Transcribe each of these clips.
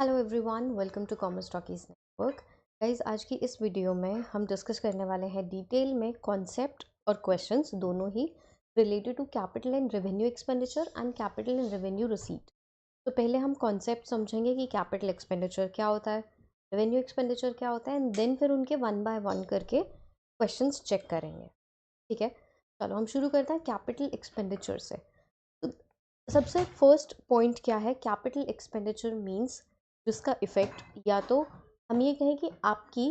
Hello everyone, welcome to commerce stockies network. Guys, आज की इस वीडियो में हम डिस्कस करने वाले हैं डिटेल में कॉन्सेप्ट और क्वेश्चंस दोनों ही related to capital and revenue expenditure and capital and revenue receipt. तो पहले हम कॉन्सेप्ट समझेंगे कि कैपिटल एक्सपेंडिचर क्या होता है, रेवेन्यू एक्सपेंडिचर क्या होता है, एंड देन फिर उनके वन बाय वन करके क्वेश्चंस चेक करेंगे। ठीक है, चलो हम शुरू करते हैं कैपिटल एक्सपेंडिचर से। तो सबसे फर्स्ट पॉइंट क्या है, कैपिटल एक्सपेंडिचर मीन्स जिसका इफ़ेक्ट या तो हम ये कहें कि आपकी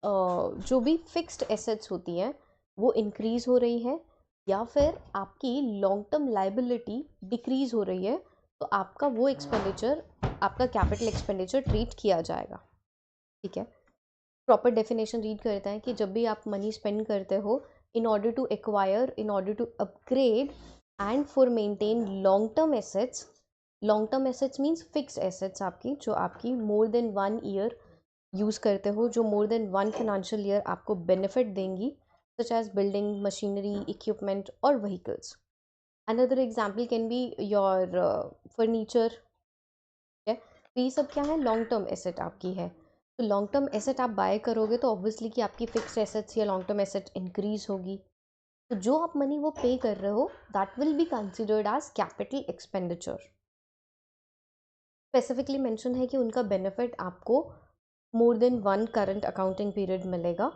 जो भी फिक्स्ड एसेट्स होती हैं वो इंक्रीज़ हो रही है, या फिर आपकी लॉन्ग टर्म लाइबिलिटी डिक्रीज़ हो रही है, तो आपका वो एक्सपेंडिचर, आपका कैपिटल एक्सपेंडिचर ट्रीट किया जाएगा। ठीक है, प्रॉपर डेफिनेशन रीड करते हैं कि जब भी आप मनी स्पेंड करते हो in order to acquire, in order to upgrade and for maintain long term assets. Long term assets means fixed assets आपकी, जो आपकी मोर देन 1 ईयर यूज़ करते हो, जो मोर देन 1 फाइनेंशियल ईयर आपको बेनिफिट देंगी, such as building, machinery, equipment और vehicles. Another example can be your furniture. है, तो ये सब क्या है, लॉन्ग टर्म एसेट आपकी है। तो लॉन्ग टर्म एसेट आप बाय करोगे तो ऑब्वियसली कि आपकी फिक्स्ड एसेट्स या लॉन्ग टर्म एसेट इंक्रीज होगी। तो जो आप मनी वो पे कर रहे हो that will be considered as capital expenditure. Specifically mention है कि उनका बेनिफिट आपको more than 1 current accounting period मिलेगा।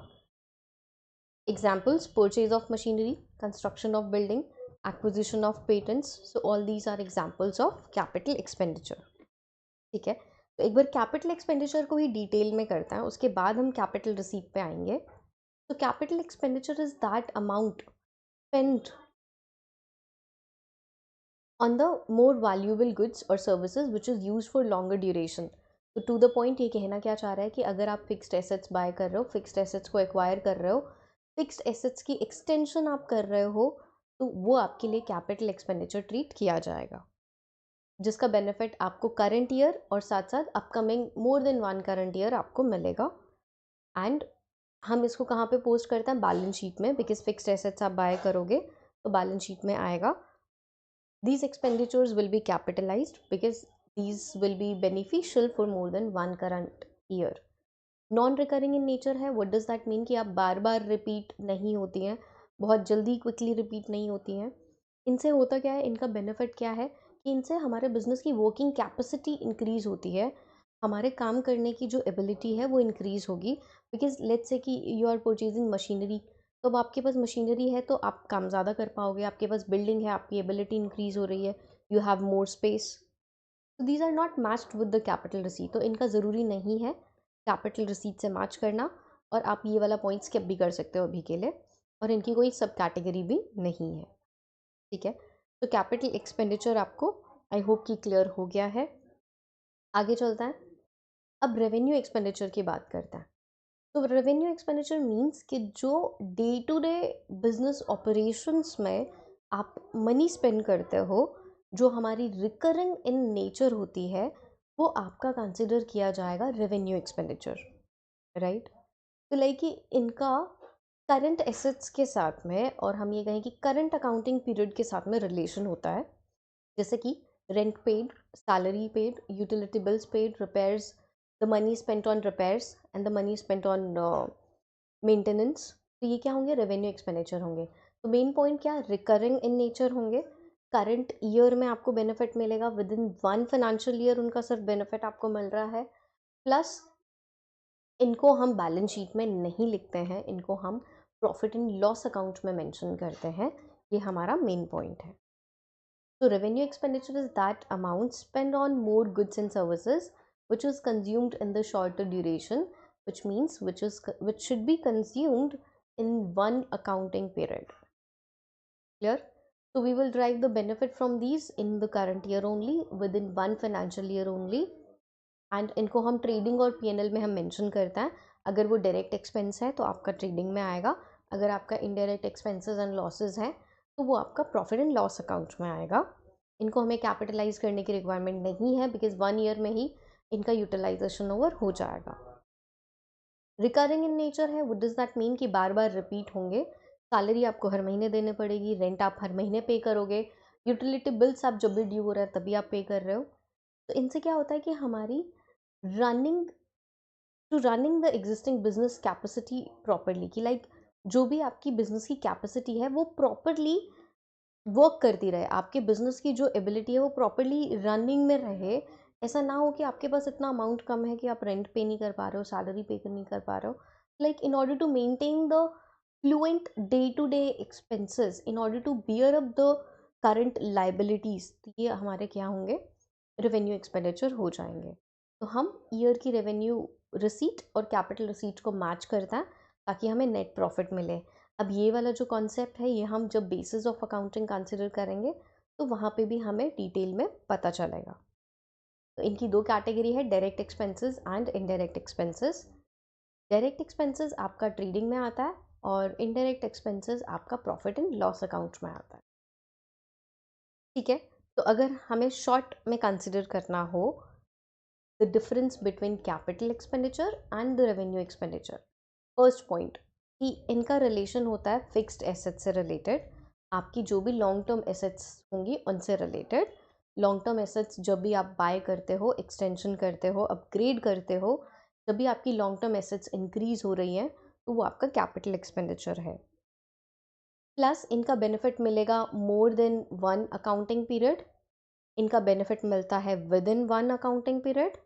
Examples, purchase of machinery, construction of building, acquisition of patents, so all these are examples of capital expenditure. ठीक है, तो एक बार capital expenditure को ही डिटेल में करते हैं, उसके बाद हम कैपिटल रिसीट पे आएंगे। तो capital expenditure is that amount spent on the more valuable goods और services which is use for longer duration. तो टू द पॉइंट ये कहना क्या चाह रहा है कि अगर आप फिक्स्ड एसेट्स बाय कर रहे हो, फिक्स्ड एसेट्स को एक्वायर कर रहे हो, फिक्स्ड एसेट्स की एक्सटेंशन आप कर रहे हो, तो वो आपके लिए कैपिटल एक्सपेंडिचर ट्रीट किया जाएगा, जिसका बेनिफिट आपको करंट ईयर और साथ साथ अपकमिंग मोर देन 1 करंट ईयर आपको मिलेगा। एंड हम इसको कहाँ पे पोस्ट करते हैं, बैलेंस शीट में, बिकॉज फिक्स्ड एसेट्स आप बाय करोगे तो बैलेंस शीट में आएगा। These expenditures will be capitalized because these will be beneficial for more than 1 current year. Non recurring in nature है, व्हाट डज दैट मीन कि आप बार बार repeat नहीं होती हैं, बहुत जल्दी क्विकली रिपीट नहीं होती हैं। इनसे होता क्या है, इनका बेनिफिट क्या है कि इनसे हमारे बिजनेस की वर्किंग कैपेसिटी इंक्रीज होती है, हमारे काम करने की जो एबिलिटी है वो इंक्रीज होगी। बिकॉज लेट्स से कि यू आर परचेजिंग मशीनरी, तो अब आपके पास मशीनरी है तो आप काम ज़्यादा कर पाओगे, आपके पास बिल्डिंग है, आपकी एबिलिटी इंक्रीज हो रही है, यू हैव मोर स्पेस। तो these are not matched with the capital receipt, तो इनका ज़रूरी नहीं है कैपिटल रिसीट से मैच करना, और आप ये वाला पॉइंट स्किप भी कर सकते हो अभी के लिए, और इनकी कोई सब कैटेगरी भी नहीं है। ठीक है, तो कैपिटल एक्सपेंडिचर आपको आई होप कि क्लियर हो गया है। आगे चलता है, अब रेवेन्यू एक्सपेंडिचर की बात करते हैं। तो रेवेन्यू एक्सपेंडिचर मीन्स कि जो day to day business operations में आप मनी स्पेंड करते हो, जो हमारी रिकरिंग इन नेचर होती है, वो आपका कंसिडर किया जाएगा रेवेन्यू एक्सपेंडिचर, राइट। तो लाइक कि इनका करंट एसेट्स के साथ में, और हम ये कहें कि करंट अकाउंटिंग पीरियड के साथ में रिलेशन होता है, जैसे कि rent paid, salary paid, utility bills paid, repairs, the money spent on repairs and the money spent on maintenance. तो ये क्या होंगे, रेवेन्यू एक्सपेंडिचर होंगे। तो मेन पॉइंट क्या, रिकरिंग इन नेचर होंगे, करंट ईयर में आपको बेनिफिट मिलेगा, विद इन 1 फाइनेंशियल ईयर उनका सिर्फ बेनिफिट आपको मिल रहा है। प्लस इनको हम बैलेंस शीट में नहीं लिखते हैं, इनको हम प्रॉफिट एंड लॉस अकाउंट में मेंशन करते हैं, ये हमारा मेन पॉइंट है। So revenue expenditure is that amount spent on more goods and services which is consumed in the shorter duration, which means which should be consumed in one accounting period. Clear? So we will derive the benefit from these in the current year only, within 1 financial year only, and इनको हम trading और PNL में हम mention करते हैं। अगर वो direct expense है तो आपका ट्रेडिंग में आएगा, अगर आपका इनडायरेक्ट एक्सपेंसेस एंड लॉसेस हैं तो वो आपका प्रॉफिट एंड लॉस अकाउंट में आएगा। इनको हमें कैपिटलाइज करने की रिक्वायरमेंट नहीं है, बिकॉज 1 ईयर में ही इनका यूटिलाइजेशन ओवर हो जाएगा। रिकरिंग इन नेचर है, व्हाट डज दैट मीन कि बार बार रिपीट होंगे, सैलरी आपको हर महीने देने पड़ेगी, रेंट आप हर महीने पे करोगे, यूटिलिटी बिल्स आप जब भी ड्यू हो रहा है तभी आप पे कर रहे हो। तो इनसे क्या होता है कि हमारी running to running the existing business capacity properly, कि लाइक जो भी आपकी बिजनेस की कैपेसिटी है वो प्रॉपरली वर्क करती रहे, आपके बिजनेस की जो एबिलिटी है वो प्रॉपरली रनिंग में रहे। ऐसा ना हो कि आपके पास इतना अमाउंट कम है कि आप रेंट पे नहीं कर पा रहे हो, सैलरी पे नहीं कर पा रहे हो। Like in order to maintain the fluent day to day expenses, in order to bear up the current liabilities, ये हमारे क्या होंगे, रेवेन्यू एक्सपेंडिचर हो जाएंगे। तो हम ईयर की रेवेन्यू रिसीट और कैपिटल रिसीट को मैच करता है ताकि हमें नेट प्रॉफिट मिले। अब ये वाला जो कॉन्सेप्ट है ये हम जब बेसिस ऑफ अकाउंटिंग कंसिडर करेंगे तो वहाँ पे भी हमें डिटेल में पता चलेगा। तो इनकी दो कैटेगरी है, direct expenses and indirect expenses. Direct expenses आपका ट्रेडिंग में आता है और इनडायरेक्ट एक्सपेंसेस आपका प्रॉफिट एंड लॉस अकाउंट में आता है। ठीक है, तो अगर हमें शॉर्ट में कंसिडर करना हो the difference between capital expenditure and the revenue expenditure, first point कि इनका रिलेशन होता है फिक्स्ड एसेट से रिलेटेड, आपकी जो भी लॉन्ग टर्म एसेट्स होंगी उनसे रिलेटेड। लॉन्ग टर्म एसेट्स जब भी आप बाय करते हो, एक्सटेंशन करते हो, अपग्रेड करते हो, जब भी आपकी लॉन्ग टर्म एसेट्स इंक्रीज हो रही हैं तो वो आपका कैपिटल एक्सपेंडिचर है। प्लस इनका बेनिफिट मिलेगा more than one accounting period, इनका बेनिफिट मिलता है with in one accounting period.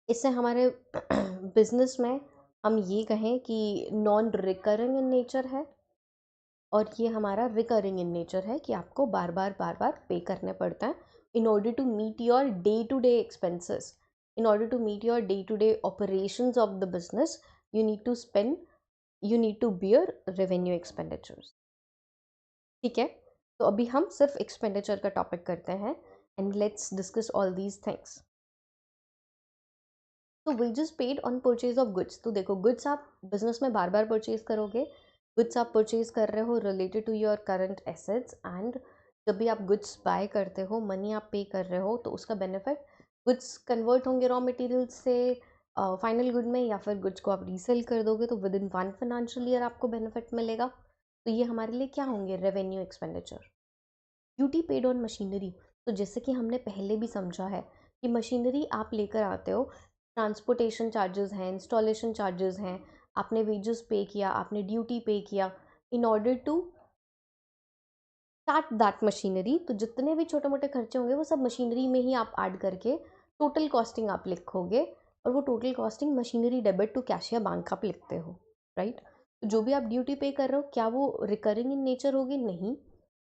इससे हमारे बिजनेस में हम ये कहें कि नॉन रिकरिंग इन नेचर है, और ये हमारा रिकरिंग इन नेचर है कि आपको बार बार पे करने पड़ता है in order to meet your day to day expenses, in order to meet your day to day operations of the business, you need to spend, you need to bear revenue expenditures. ठीक है, तो अभी हम सिर्फ expenditure का topic करते हैं and let's discuss all these things. तो wages paid on purchase of goods, तो देखो गुड्स आप बिजनेस में बार बार परचेज करोगे, गुड्स आप परचेज कर रहे हो related to your current assets, and जब भी आप गुड्स बाय करते हो, मनी आप पे कर रहे हो, तो उसका बेनिफिट गुड्स कन्वर्ट होंगे रॉ मटेरियल से फाइनल गुड में, या फिर गुड्स को आप रीसेल कर दोगे तो with in one financial year आपको बेनिफिट मिलेगा। तो ये हमारे लिए क्या होंगे, revenue expenditure. Duty paid on machinery, तो जैसे कि हमने पहले भी समझा है कि मशीनरी आप लेकर आते हो, ट्रांसपोर्टेशन चार्जेस हैं, इंस्टॉलेशन चार्जेस हैं, आपने वेजेस पे किया, आपने ड्यूटी पे किया in order to start that machinery. तो जितने भी छोटे मोटे खर्चे होंगे वो सब मशीनरी में ही आप ऐड करके टोटल कॉस्टिंग आप लिखोगे, और वो total costing machinery debit to cash या बैंक आप लिखते हो, राइट। तो जो भी आप ड्यूटी पे कर रहे हो क्या वो रिकरिंग इन नेचर होगी, नहीं।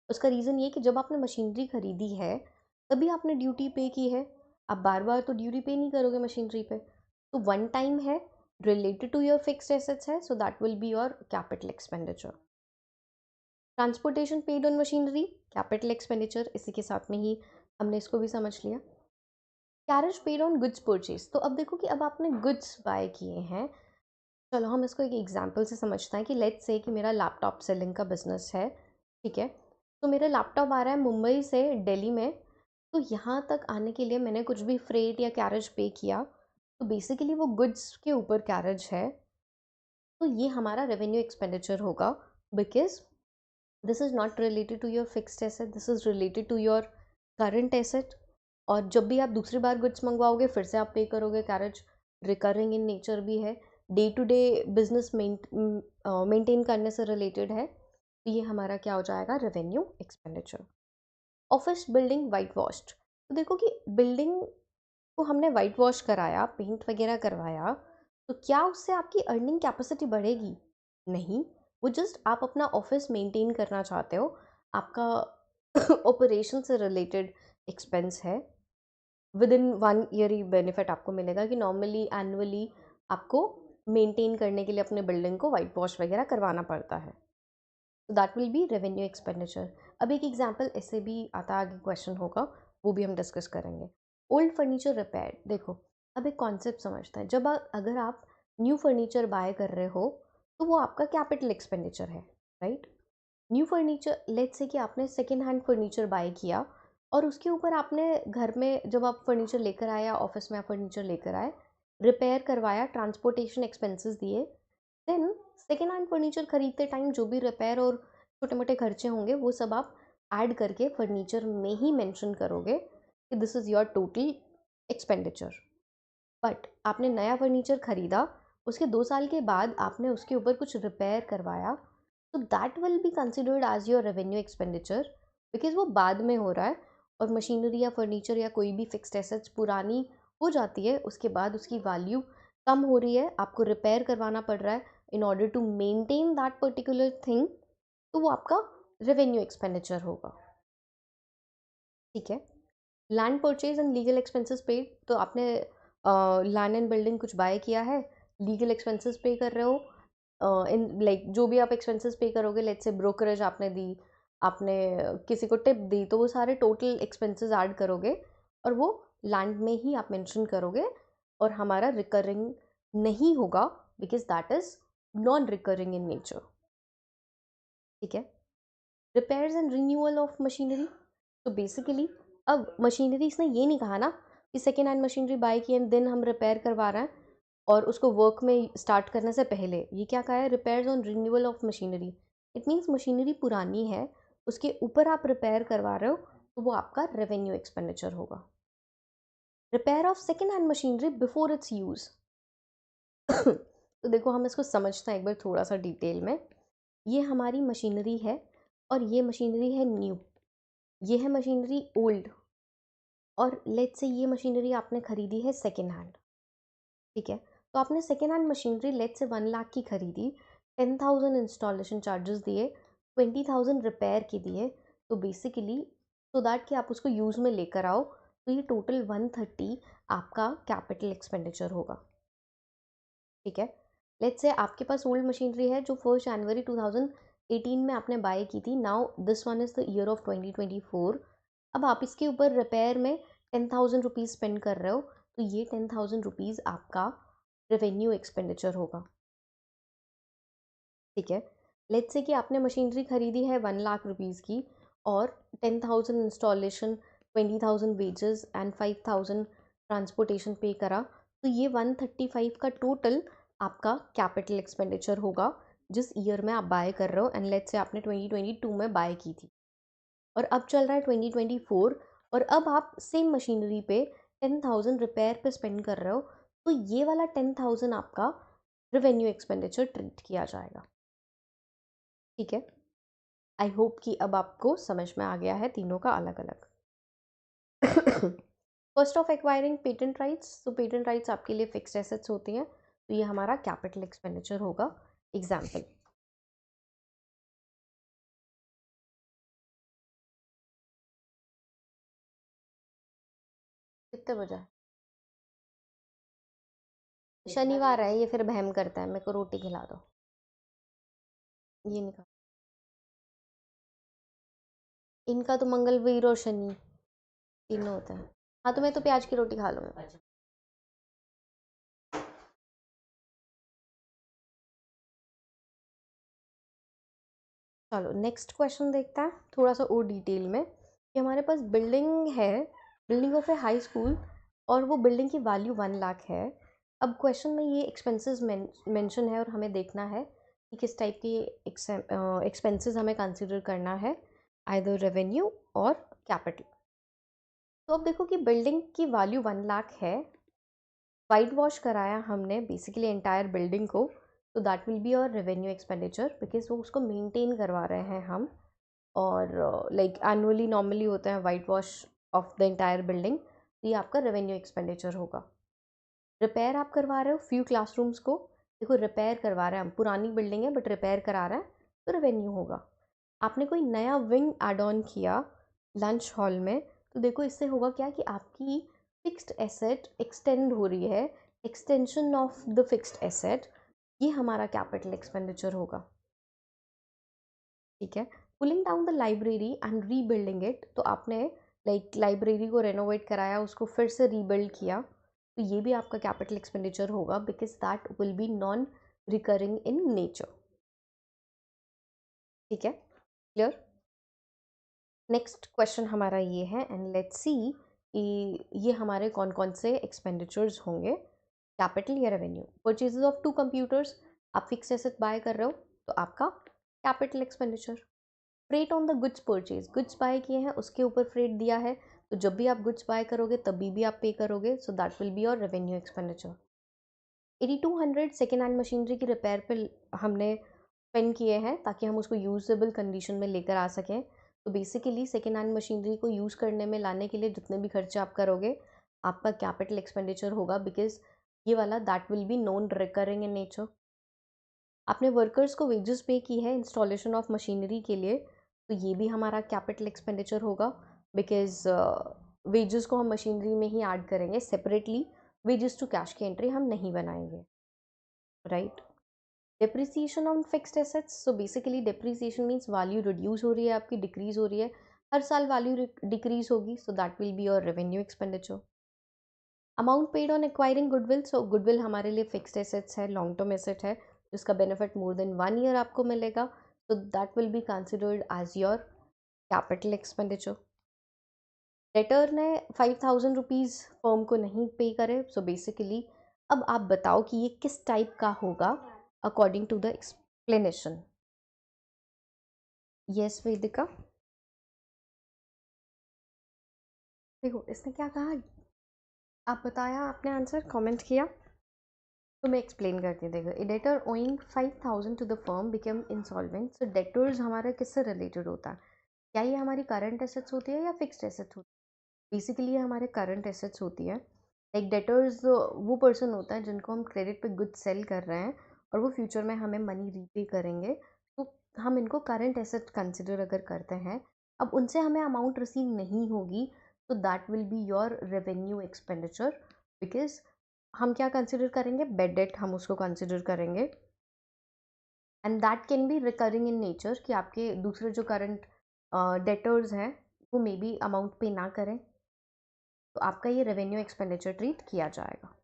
उसका रीज़न ये कि जब आपने मशीनरी खरीदी है तभी आपने ड्यूटी पे की है, आप बार बार तो ड्यूटी पे नहीं करोगे मशीनरी पे, तो वन टाइम है, related to your fixed assets है, so that will be your capital expenditure. Transportation paid on machinery, capital expenditure, इसी के साथ में ही हमने इसको भी समझ लिया। Carriage paid on goods purchase, तो अब देखो कि अब आपने गुड्स बाय किए हैं, चलो हम इसको एक एग्जांपल से समझते हैं कि लेट्स से कि मेरा लैपटॉप सेलिंग का बिजनेस है। ठीक है, तो मेरा लैपटॉप आ रहा है मुंबई से दिल्ली में, तो यहाँ तक आने के लिए मैंने कुछ भी फ्रेट या कैरेज पे किया, तो बेसिकली वो गुड्स के ऊपर कैरेज है, तो ये हमारा रेवेन्यू एक्सपेंडिचर होगा, because this is not related to your fixed asset, this is related to your current asset. और जब भी आप दूसरी बार गुड्स मंगवाओगे फिर से आप पे करोगे कैरेज, रिकरिंग इन नेचर भी है, day to day business maintain करने से रिलेटेड है, तो ये हमारा क्या हो जाएगा, revenue expenditure. Office building white washed, तो देखो कि बिल्डिंग को हमने वाइट वॉश कराया, पेंट वगैरह करवाया, तो क्या उससे आपकी अर्निंग कैपेसिटी बढ़ेगी, नहीं। वो जस्ट आप अपना ऑफिस मेंटेन करना चाहते हो, आपका ऑपरेशन से रिलेटेड एक्सपेंस है, with in one year he benefit आपको मिलेगा कि नॉर्मली एनुअली आपको मेंटेन करने के लिए अपने बिल्डिंग को वाइट वॉश वगैरह करवाना पड़ता है, तो that will B revenue expenditure. अब एक एग्जांपल ऐसे भी आता आगे क्वेश्चन होगा, वो भी हम डिस्कस करेंगे। ओल्ड फर्नीचर रिपेयर, देखो अब एक कॉन्सेप्ट समझते हैं, जब अगर आप न्यू फर्नीचर बाय कर रहे हो तो वो आपका कैपिटल एक्सपेंडिचर है, right. New furniture, let's say कि आपने सेकेंड हैंड फर्नीचर बाय किया और उसके ऊपर आपने घर में जब आप फर्नीचर लेकर आए या ऑफिस में आप फर्नीचर लेकर आए, रिपेयर करवाया, ट्रांसपोर्टेशन एक्सपेंसेस दिए, देन सेकेंड हैंड फर्नीचर खरीदते टाइम जो भी रिपेयर और छोटे मोटे खर्चे होंगे वो सब आप ऐड करके फर्नीचर में ही मेंशन करोगे कि this is your total expenditure. But आपने नया फर्नीचर ख़रीदा, उसके 2 साल के बाद आपने उसके ऊपर कुछ रिपेयर करवाया, तो that will be considered as your revenue expenditure, because वो बाद में हो रहा है और मशीनरी या फर्नीचर या कोई भी फिक्स्ड एसेट्स पुरानी हो जाती है, उसके बाद उसकी वैल्यू कम हो रही है, आपको रिपेयर करवाना पड़ रहा है in order to maintain that particular thing, तो वो आपका रेवेन्यू एक्सपेंडिचर होगा। ठीक है। Land purchase and legal expenses paid, तो आपने लैंड एंड बिल्डिंग कुछ बाय किया है, लीगल एक्सपेंसेस पे कर रहे हो, इन लाइक जो भी आप एक्सपेंसेस पे करोगे, लेट्स से ब्रोकरेज आपने दी, आपने किसी को टिप दी, तो वो सारे टोटल एक्सपेंसेस ऐड करोगे और वो लैंड में ही आप मेंशन करोगे और हमारा रिकरिंग नहीं होगा, because that is non recurring in nature. ठीक है। Repairs and renewal of machinery, तो बेसिकली अब मशीनरी इसने ये नहीं कहा ना कि सेकेंड हैंड मशीनरी बाय की एंड देन हम रिपेयर करवा रहे हैं और उसको वर्क में स्टार्ट करने से पहले, ये क्या कहा है, repairs on renewal of machinery. It means machinery पुरानी है, उसके ऊपर आप रिपेयर करवा रहे हो, तो वो आपका रेवेन्यू एक्सपेंडिचर होगा। Repair of second hand machinery before it's use, तो देखो हम इसको समझते हैं एक बार थोड़ा सा डिटेल में। ये हमारी मशीनरी है और ये मशीनरी है न्यू, ये है मशीनरी ओल्ड, और लेट्स से ये मशीनरी आपने खरीदी है सेकेंड हैंड। ठीक है। तो आपने second hand machinery let's say 1 lakh की खरीदी, 10,000 इंस्टॉलेशन चार्जेस दिए, 20,000 रिपेयर की दिए, तो बेसिकली सो दैट कि आप उसको यूज़ में लेकर आओ, तो ये टोटल 130 आपका कैपिटल एक्सपेंडिचर होगा। ठीक है। लेट्स से आपके पास ओल्ड मशीनरी है जो 1 जनवरी 2018 में आपने बाय की थी, now this one is the year of 2024। अब आप इसके ऊपर रिपेयर में 10,000 रुपीज़ स्पेंड कर रहे हो, तो ये 10,000 रुपीज़ आपका रेवेन्यू एक्सपेंडिचर होगा। ठीक है। लेट्स से कि आपने मशीनरी खरीदी है 1 लाख रुपीज़ की और 10,000 इंस्टॉलेशन, 20,000 वेजेस एंड 5,000 ट्रांसपोर्टेशन पे करा, तो ये 135 का टोटल आपका कैपिटल एक्सपेंडिचर होगा जिस ईयर में आप बाय कर रहे हो, एंड लेट्स से आपने 2022 में बाय की थी और अब चल रहा है 2024, और अब आप सेम मशीनरी पे 10,000 रिपेयर पे स्पेंड कर रहे हो, तो ये वाला 10,000 आपका रेवेन्यू एक्सपेंडिचर ट्रीट किया जाएगा। ठीक है। आई होप कि अब आपको समझ में आ गया है तीनों का अलग अलग। First of acquiring patent rights, तो पेटेंट राइट्स आपके लिए फिक्स्ड एसेट्स होती हैं, तो ये हमारा कैपिटल एक्सपेंडिचर होगा। एग्जाम्पल, कितने बजे? शनिवार है, ये फिर बहम करता है, मेरे को रोटी खिला दो। ये नहीं खा, इनका तो मंगल, वीर और शनि तीनों होते हैं। हाँ, तो मैं तो प्याज की रोटी खा लूँगी। चलो नेक्स्ट क्वेश्चन देखते हैं थोड़ा सा और डिटेल में, कि हमारे पास बिल्डिंग है, building of A high school, और वो बिल्डिंग की वैल्यू 1 लाख है। अब क्वेश्चन में ये एक्सपेंसेस मेंशन है और हमें देखना है कि किस टाइप की एक्सपेंसेस हमें कंसिडर करना है, आइदर रेवेन्यू और कैपिटल। तो अब देखो कि बिल्डिंग की वैल्यू 1 लाख है, वाइट वॉश कराया हमने बेसिकली एंटायर बिल्डिंग को, तो दैट विल बी और रेवेन्यू एक्सपेंडिचर, बिकॉज वो उसको मेंटेन करवा रहे हैं हम, और लाइक एनुअली नॉर्मली होता है white wash off the entire building, तो ये आपका रेवेन्यू एक्सपेंडिचर होगा। रिपेयर आप करवा रहे हो फ्यू क्लासरूम्स को, देखो रिपेयर करवा रहे हैं हम, पुरानी बिल्डिंग है बट रिपेयर करा रहे हैं, तो रेवेन्यू होगा। आपने कोई नया विंग एड ऑन किया लंच हॉल में, तो देखो इससे होगा क्या कि आपकी फिक्स्ड एसेट एक्सटेंड हो रही है, extension of the fixed asset, ये हमारा कैपिटल एक्सपेंडिचर होगा। ठीक है। Pulling down the library and rebuilding it, तो आपने लाइक लाइब्रेरी को रेनोवेट कराया, उसको फिर से रीबिल्ड किया, तो ये भी आपका कैपिटल एक्सपेंडिचर होगा, because that will B non recurring in nature. ठीक है, क्लियर। नेक्स्ट क्वेश्चन हमारा ये है, एंड लेट्स सी कि ये हमारे कौन कौन से एक्सपेंडिचर्स होंगे, कैपिटल या रेवेन्यू। परचेजेस ऑफ 2 कंप्यूटर्स, आप फिक्स एसेट बाय कर रहे हो, तो आपका capital expenditure. Freight on the goods purchase, goods by किए हैं उसके ऊपर फ्रेट दिया है, तो जब भी आप गुड्स बाय करोगे तभी भी आप पे करोगे, सो that will be your revenue expenditure. 8200 second hand machinery की रिपेयर पे हमने स्पेंड किए हैं ताकि हम उसको यूजेबल कंडीशन में लेकर आ सकें। तो बेसिकली सेकेंड हैंड मशीनरी को यूज़ करने में लाने के लिए जितने भी खर्चे आप करोगे आपका कैपिटल एक्सपेंडिचर होगा, बिकॉज ये वाला that will B non recurring in nature. आपने वर्कर्स को वेजेस पे की है इंस्टॉलेशन ऑफ मशीनरी के लिए, तो ये भी हमारा कैपिटल एक्सपेंडिचर होगा, बिकॉज वेजेस को हम मशीनरी में ही ऐड करेंगे सेपरेटली। वेजेस टू कैश की एंट्री हम नहीं बनाएंगे, right. Depreciation on fixed assets, so basically depreciation means value reduce हो रही है आपकी, डिक्रीज हो रही है, हर साल वैल्यू डिक्रीज होगी, so that will be your revenue expenditure. Amount paid on acquiring goodwill, so goodwill हमारे लिए फिक्स्ड एसेट्स है, लॉन्ग टर्म एसेट है जिसका बेनिफिट मोर देन 1 ईयर आपको मिलेगा, so that will be considered as your capital expenditure. Debtor ने 5000 rupees firm को नहीं पे करे, सो बेसिकली अब आप बताओ कि ये किस टाइप का होगा according to the explanation. Yes Vedika, देखो इसने क्या कहा, आप बताया, आपने आंसर कमेंट किया, तो मैं एक्सप्लेन करती हूँ। देखो, a debtor owing 5000 to the firm become insolvent, so debtors हमारा किससे रिलेटेड होता है, क्या ये हमारी करंट एसेट्स होती है या फिक्स्ड एसेट्स होती है? बेसिकली ये हमारे करंट एसेट्स होती है। लाइक डेटर्स वो पर्सन होता है जिनको हम क्रेडिट पे गुड सेल कर रहे हैं और वो फ्यूचर में हमें मनी रीपे करेंगे, तो हम इनको करंट एसेट कंसिडर अगर करते हैं। अब उनसे हमें अमाउंट रिसीव नहीं होगी, तो that will be your revenue expenditure, because हम क्या कंसिडर करेंगे, बेड डेट हम उसको कंसिडर करेंगे, and that can be recurring in nature, कि आपके दूसरे जो करंट डेटर्स हैं वो मे बी अमाउंट पे ना करें, तो आपका ये रेवेन्यू एक्सपेंडिचर ट्रीट किया जाएगा।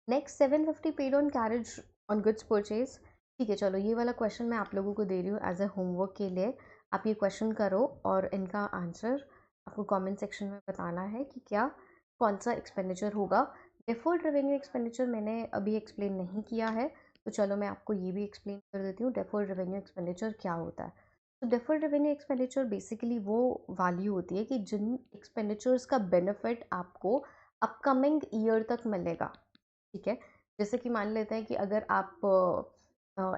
Next 750 paid on carriage on goods purchase. ठीक है, चलो ये वाला क्वेश्चन मैं आप लोगों को दे रही हूँ एज ए होमवर्क के लिए। आप ये क्वेश्चन करो और इनका आंसर आपको कमेंट सेक्शन में बताना है कि क्या कौन सा एक्सपेंडिचर होगा। डेफर्ड रेवेन्यू एक्सपेंडिचर मैंने अभी एक्सप्लेन नहीं किया है, तो चलो मैं आपको ये भी एक्सप्लेन कर देती हूँ डेफर्ड रेवेन्यू एक्सपेंडिचर क्या होता है। तो डेफर्ड रेवेन्यू एक्सपेंडिचर बेसिकली वो वैल्यू होती है कि जिन एक्सपेंडिचर्स का बेनिफिट आपको अपकमिंग ईयर तक मिलेगा। ठीक है, जैसे कि मान लेते हैं कि अगर आप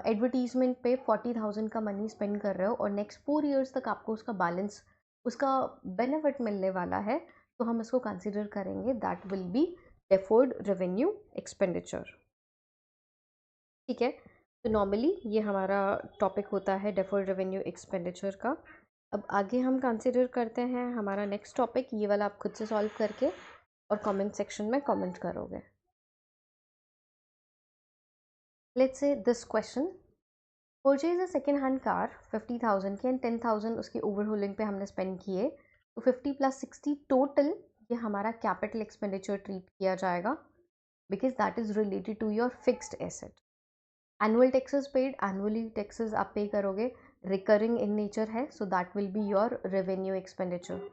एडवर्टीजमेंट पे 40,000 का मनी स्पेंड कर रहे हो और नेक्स्ट 4 ईयर्स तक आपको उसका बैलेंस, उसका बेनिफिट मिलने वाला है, तो हम इसको कंसिडर करेंगे that will B deferred revenue expenditure. ठीक है, तो नॉर्मली ये हमारा टॉपिक होता है डेफर्ड रेवेन्यू एक्सपेंडिचर का। अब आगे हम कंसिडर करते हैं हमारा नेक्स्ट टॉपिक, ये वाला आप खुद से सॉल्व करके और कमेंट सेक्शन में कमेंट करोगे। Let's say this question, purchase a second hand car 50,000 की एंड 10,000 उसकी ओवरहोलिंग पे हमने स्पेंड किए, तो 50 + 60 टोटल ये हमारा कैपिटल एक्सपेंडिचर ट्रीट किया जाएगा, because that is related to your fixed asset. Annual taxes paid, annually taxes आप पे करोगे, रिकरिंग इन नेचर है, so that will be your revenue expenditure.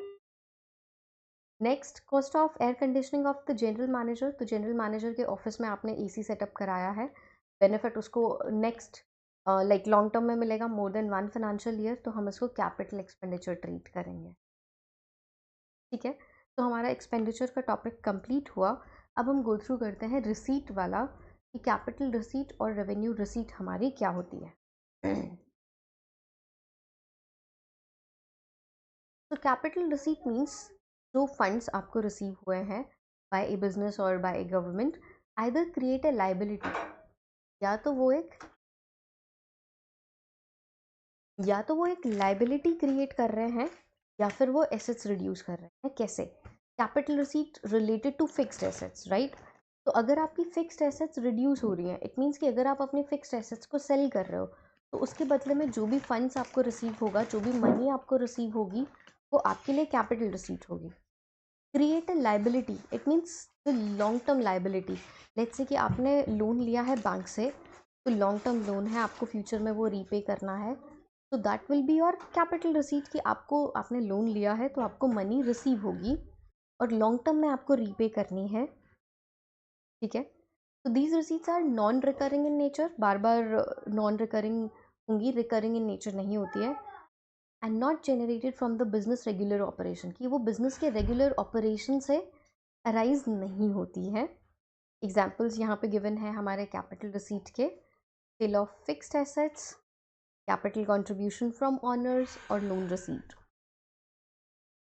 Next, cost of air conditioning of the general manager, तो general manager के office में आपने AC setup कराया है, benefit उसको नेक्स्ट लाइक लॉन्ग टर्म में मिलेगा मोर देन 1 फाइनेंशियल ईयर, तो हम इसको कैपिटल एक्सपेंडिचर ट्रीट करेंगे। ठीक है, तो हमारा एक्सपेंडिचर का टॉपिक कंप्लीट हुआ। अब हम गो थ्रू करते हैं रिसीट वाला, कि कैपिटल रिसीट और रेवेन्यू रिसीट हमारी क्या होती है। तो कैपिटल रिसीट मीन्स जो फंड्स आपको रिसीव हुए हैं बाय ए बिजनेस और by a government, either create a liability, या तो वो एक लाइबिलिटी क्रिएट कर रहे हैं या फिर वो एसेट्स रिड्यूस कर रहे हैं। कैसे? Capital receipt related to fixed assets, right. तो अगर आपकी फिक्स्ड एसेट्स रिड्यूस हो रही हैं, इट मीन्स कि अगर आप अपने फिक्स्ड एसेट्स को सेल कर रहे हो, तो उसके बदले में जो भी फंड्स आपको रिसीव होगा, जो भी मनी आपको रिसीव होगी, वो आपके लिए कैपिटल रिसीट होगी। Create a liability, it means long term liability. Let's say कि आपने लोन लिया है बैंक से, तो लॉन्ग टर्म लोन है, आपको फ्यूचर में वो रीपे करना है, तो that will be your capital receipt, कि आपने लोन लिया है तो आपको मनी रिसीव होगी और लॉन्ग टर्म में आपको रीपे करनी है। ठीक है, तो these receipts are non recurring in nature, बार बार नॉन रिकरिंग होंगी, रिकरिंग इन नेचर नहीं होती है। And not generated from the business regular operation, कि वो बिजनेस के रेगुलर ऑपरेशन से अराइज नहीं होती है। एग्जाम्पल्स यहाँ पे गिवन है हमारे कैपिटल रिसीट के, sale of fixed assets, capital contribution from owners और लोन रिसीट।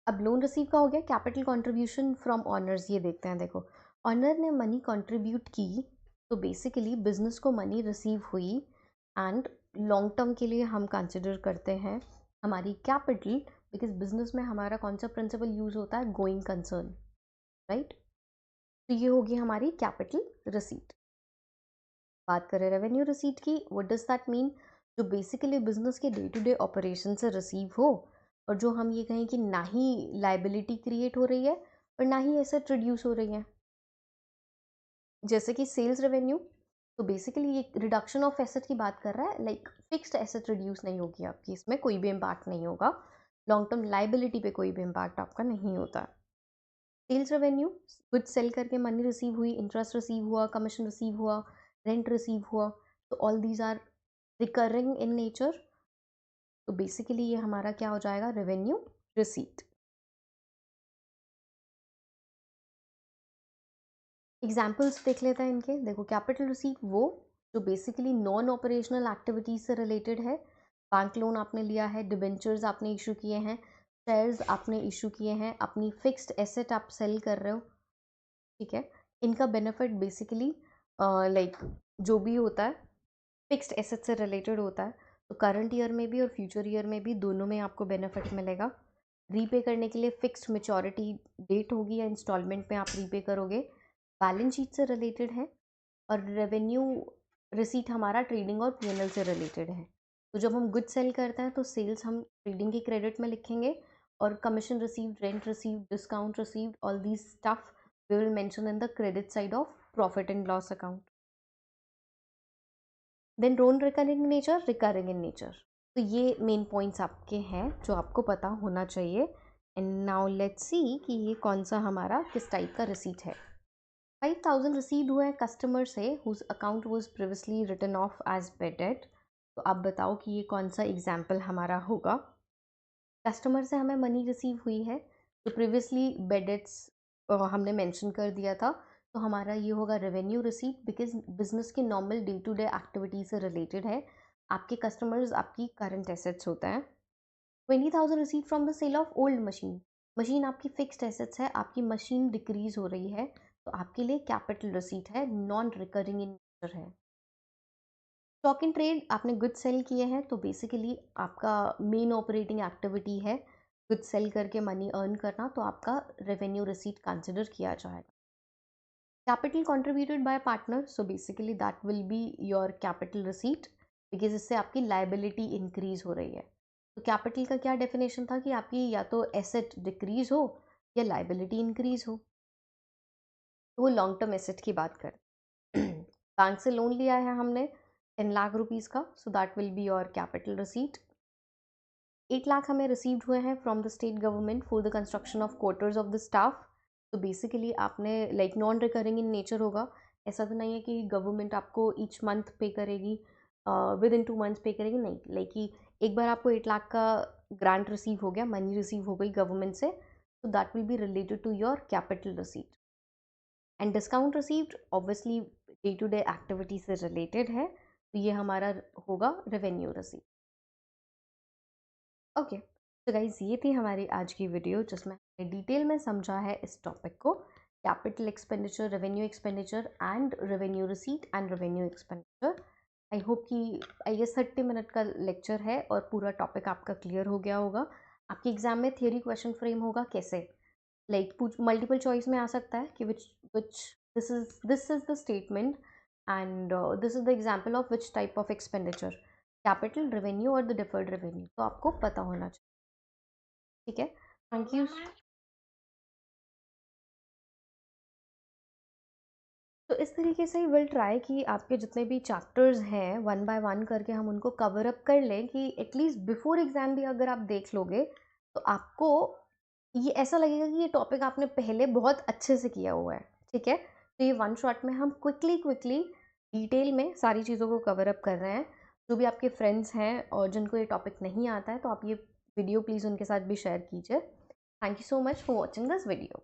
अब लोन रिसीट का हो गया, कैपिटल कंट्रीब्यूशन फ्रॉम ऑनर्स ये देखते हैं। देखो, ऑनर ने मनी कंट्रीब्यूट की तो बेसिकली बिजनेस को मनी रिसीव हुई एंड लॉन्ग टर्म के लिए हम कंसिडर करते हैं हमारी कैपिटल, बिकॉज बिजनेस में हमारा कौन सा प्रिंसिपल यूज होता है, गोइंग कंसर्न, राइट। तो ये होगी हमारी कैपिटल रिसीट। बात करें रेवेन्यू रिसीट की, व्हाट डज दैट मीन, जो बेसिकली बिजनेस के डे टू डे ऑपरेशन से रिसीव हो और जो हम ये कहें कि ना ही लाइबिलिटी क्रिएट हो रही है और ना ही एसेट रिड्यूस हो रही है। जैसे कि सेल्स रेवेन्यू, तो बेसिकली ये रिडक्शन ऑफ एसेट की बात कर रहा है, लाइक फिक्स्ड एसेट रिड्यूस नहीं होगी आपकी, इसमें कोई भी इम्पैक्ट नहीं होगा, लॉन्ग टर्म लाइबिलिटी पे कोई भी इम्पैक्ट आपका नहीं होता। सेल्स रेवेन्यू, गुड्स सेल करके मनी रिसीव हुई, इंटरेस्ट रिसीव हुआ, कमीशन रिसीव हुआ, रेंट रिसीव हुआ, तो all these are recurring in nature. तो बेसिकली ये हमारा क्या हो जाएगा, रेवेन्यू रिसीट। एग्जाम्पल्स देख लेते हैं इनके। देखो, कैपिटल रिसीट वो जो बेसिकली नॉन ऑपरेशनल एक्टिविटीज से रिलेटेड है, बैंक लोन आपने लिया है, डिबेंचर्स आपने इशू किए हैं, शेयर्स आपने इशू किए हैं, अपनी फिक्स्ड एसेट आप सेल कर रहे हो, ठीक है। इनका बेनिफिट बेसिकली लाइक जो भी होता है फिक्स्ड एसेट से रिलेटेड होता है, तो करंट ईयर में भी और फ्यूचर ईयर में भी दोनों में आपको बेनिफिट मिलेगा। रीपे करने के लिए फिक्स्ड मैच्योरिटी डेट होगी या इंस्टॉलमेंट में आप रीपे करोगे, बैलेंस शीट से रिलेटेड है। और रेवेन्यू रिसीट हमारा ट्रेडिंग और पीएनएल से रिलेटेड है। तो जब हम गुड सेल करते हैं तो सेल्स हम ट्रेडिंग के क्रेडिट में लिखेंगे और commission received, rent received, discount received, all these stuff we will mention in the credit side of profit and loss account. Then non recurring nature, recurring in nature. तो ये main points आपके हैं जो आपको पता होना चाहिए। एंड नाउ लेट्स सी कि ये कौन सा हमारा किस टाइप का रिसीट है। 5000 रिसीव हुए हैं कस्टमर से whose account was previously written off as bad debt. तो आप बताओ कि ये कौन सा एग्जाम्पल हमारा होगा। कस्टमर से हमें मनी रिसीव हुई है तो प्रीवियसली बेड डेट्स हमने मेंशन कर दिया था, तो हमारा ये होगा रेवेन्यू रिसीट, बिकॉज बिजनेस के normal day to day activity से रिलेटेड है। आपके कस्टमर्स आपकी करंट एसेट्स होते हैं। 20,000 receive from the sale of old machine, machine आपकी फिक्स्ड एसेट्स है, आपकी मशीन डिक्रीज हो रही है, तो आपके लिए कैपिटल रिसीट है, नॉन रिकरिंग इन नेचर है। स्टॉक इन ट्रेड, आपने गुड्स सेल किए हैं तो बेसिकली आपका मेन ऑपरेटिंग एक्टिविटी है गुड्स सेल करके मनी अर्न करना, तो आपका रेवेन्यू रिसीट कंसिडर किया जाएगा। Capital contributed bye partner, so basically that will be your capital receipt, because इससे आपकी लाइबिलिटी इंक्रीज हो रही है। तो कैपिटल का क्या डेफिनेशन था कि आपकी या तो एसेट डिक्रीज हो या लाइबिलिटी इंक्रीज हो, तो वो लॉन्ग टर्म एसेट की बात कर। बैंक से लोन लिया है हमने 10 लाख रुपीज़ का, सो that will be your capital receipt. 8 lakh हमें रिसीव्ड हुए हैं from the state government for the construction of quarters of the staff. तो बेसिकली आपने like non recurring in nature होगा, ऐसा तो नहीं है कि गवर्नमेंट आपको ईच मंथ पे करेगी, विद इन 2 मंथ्स पे करेगी, नहीं, लाइक कि एक बार आपको 8 लाख का ग्रांट रिसीव हो गया, मनी रिसीव हो गई गवर्नमेंट से, तो that will be related to your capital receipt. And discount received obviously day to day activity से रिलेटेड है, तो ये हमारा होगा रेवेन्यू रिसीट। ओके, तो गाइज ये थी हमारी आज की वीडियो जिसमें हमने डिटेल में समझा है इस टॉपिक को, capital expenditure, revenue expenditure and revenue receipt and revenue expenditure. I hope कि आई गेस 30 मिनट का लेक्चर है और पूरा टॉपिक आपका क्लियर हो गया होगा। आपके एग्जाम में थियरी क्वेश्चन फ्रेम होगा कैसे, लाइक मल्टीपल चॉइस में आ सकता है कि which this is the statement and this is the example of which type of expenditure, capital, revenue और द डिफर्ड रेवेन्यू, तो आपको पता होना चाहिए, ठीक है। Thank you. तो इस तरीके से विल ट्राई कि आपके जितने भी चैप्टर्स हैं वन बाय वन करके हम उनको कवर अप कर लें, कि एटलीस्ट बिफोर एग्जाम भी अगर आप देख लोगे तो आपको ये ऐसा लगेगा कि ये टॉपिक आपने पहले बहुत अच्छे से किया हुआ है, ठीक है। तो ये वन शॉट में हम क्विकली डिटेल में सारी चीज़ों को कवर अप कर रहे हैं। जो भी आपके फ्रेंड्स हैं और जिनको ये टॉपिक नहीं आता है, तो आप ये वीडियो प्लीज़ उनके साथ भी शेयर कीजिए। Thank you so much for watching this video.